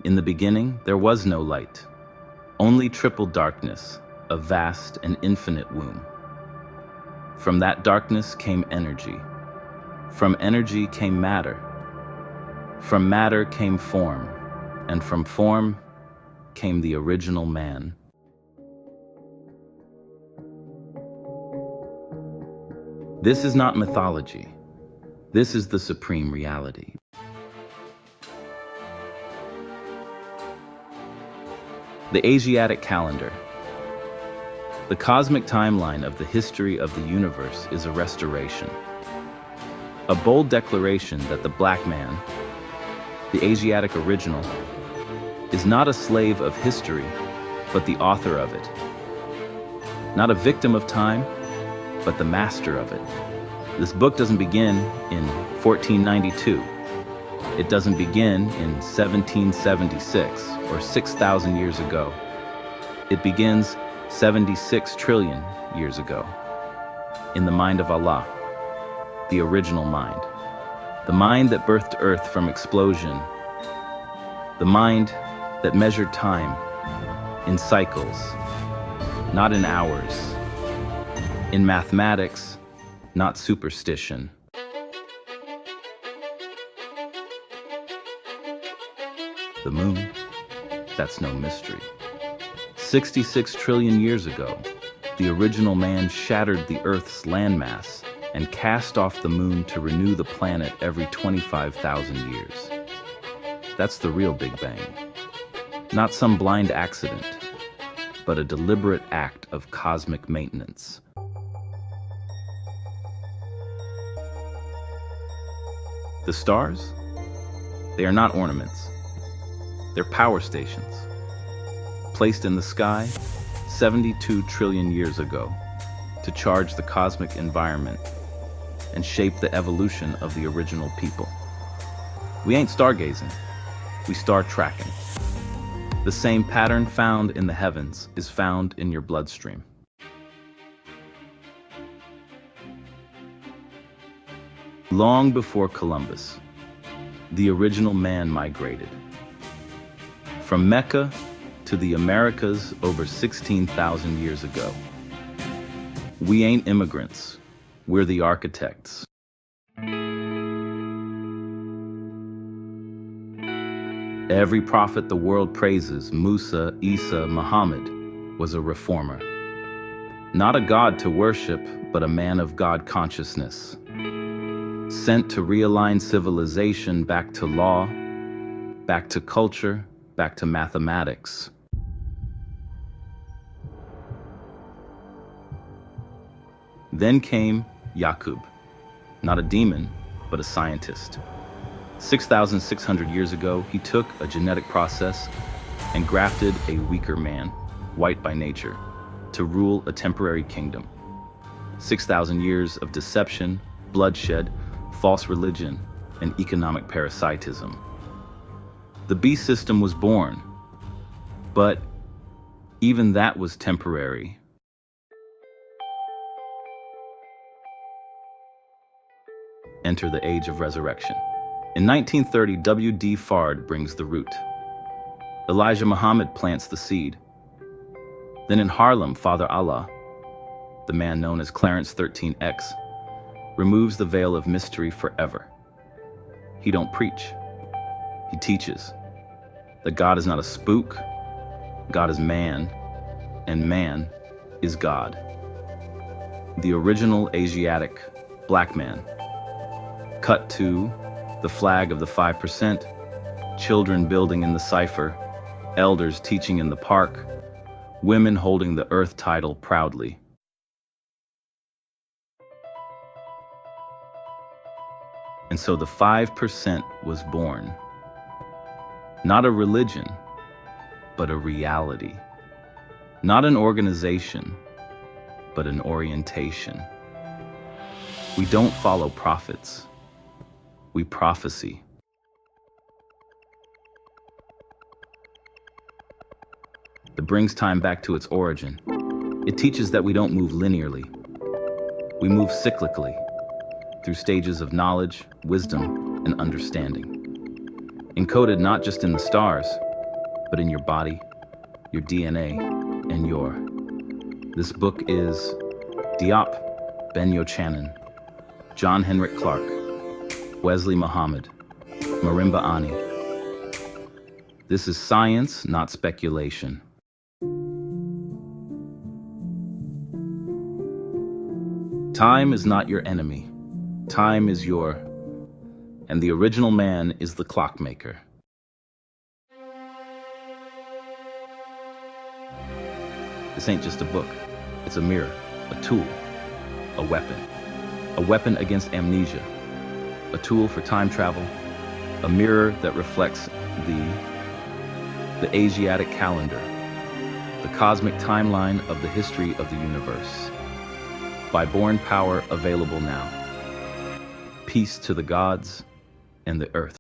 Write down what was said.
In the beginning, there was no light, only triple darkness, a vast and infinite womb. From that darkness came energy. From energy came matter. From matter came form, and from form came the original man. This is not mythology. This is the supreme reality. The Asiatic Calendar. The cosmic timeline of the history of the universe is a restoration. A bold declaration that the black man, the Asiatic original, is not a slave of history, but the author of it. Not a victim of time, but the master of it. This book doesn't begin in 1492. It doesn't begin in 1776 or 6,000 years ago. It begins 76 trillion years ago, in the mind of Allah, the original mind. The mind that birthed Earth from explosion. The mind that measured time in cycles, not in hours. In mathematics, not superstition. The moon, that's no mystery. 66 trillion years ago, the original man shattered the Earth's landmass and cast off the moon to renew the planet every 25,000 years. That's the real Big Bang. Not some blind accident, but a deliberate act of cosmic maintenance. The stars? They are not ornaments. They're power stations, placed in the sky 72 trillion years ago to charge the cosmic environment and shape the evolution of the original people. We ain't stargazing, we star tracking. The same pattern found in the heavens is found in your bloodstream. Long before Columbus, the original man migrated. From Mecca to the Americas over 16,000 years ago. We ain't immigrants, we're the architects. Every prophet the world praises, Musa, Isa, Muhammad, was a reformer. Not a god to worship, but a man of God consciousness. Sent to realign civilization back to law, back to culture, back to mathematics. Then came Yaqub, not a demon, but a scientist. 6,600 years ago, he took a genetic process and grafted a weaker man, white by nature, to rule a temporary kingdom. 6,000 years of deception, bloodshed, false religion, and economic parasitism. The beast system was born, but even that was temporary. Enter the age of resurrection. In 1930, W.D. Fard brings the root. Elijah Muhammad plants the seed. Then in Harlem, Father Allah, the man known as Clarence 13X, removes the veil of mystery forever. He don't preach, he teaches that God is not a spook, God is man, and man is God. The original Asiatic black man. Cut to the flag of the 5%, children building in the Cipher, elders teaching in the park, women holding the earth title proudly. And so the 5% was born. Not a religion, but a reality. Not an organization, but an orientation. We don't follow prophets. We prophecy. It brings time back to its origin. It teaches that we don't move linearly. We move cyclically, through stages of knowledge, wisdom, and understanding. Encoded not just in the stars, but in your body, your DNA, and your. This book is Diop, Ben Yochanan, John Henrik Clark, Wesley Muhammad, Marimba Ani. This is science, not speculation. Time is not your enemy. Time is your, and the original man is the clockmaker. This ain't just a book. It's a mirror, a tool, a weapon against amnesia, a tool for time travel, a mirror that reflects the Asiatic Calendar, the cosmic timeline of the history of the universe. By Born Power, available now. Peace to the gods and the earth.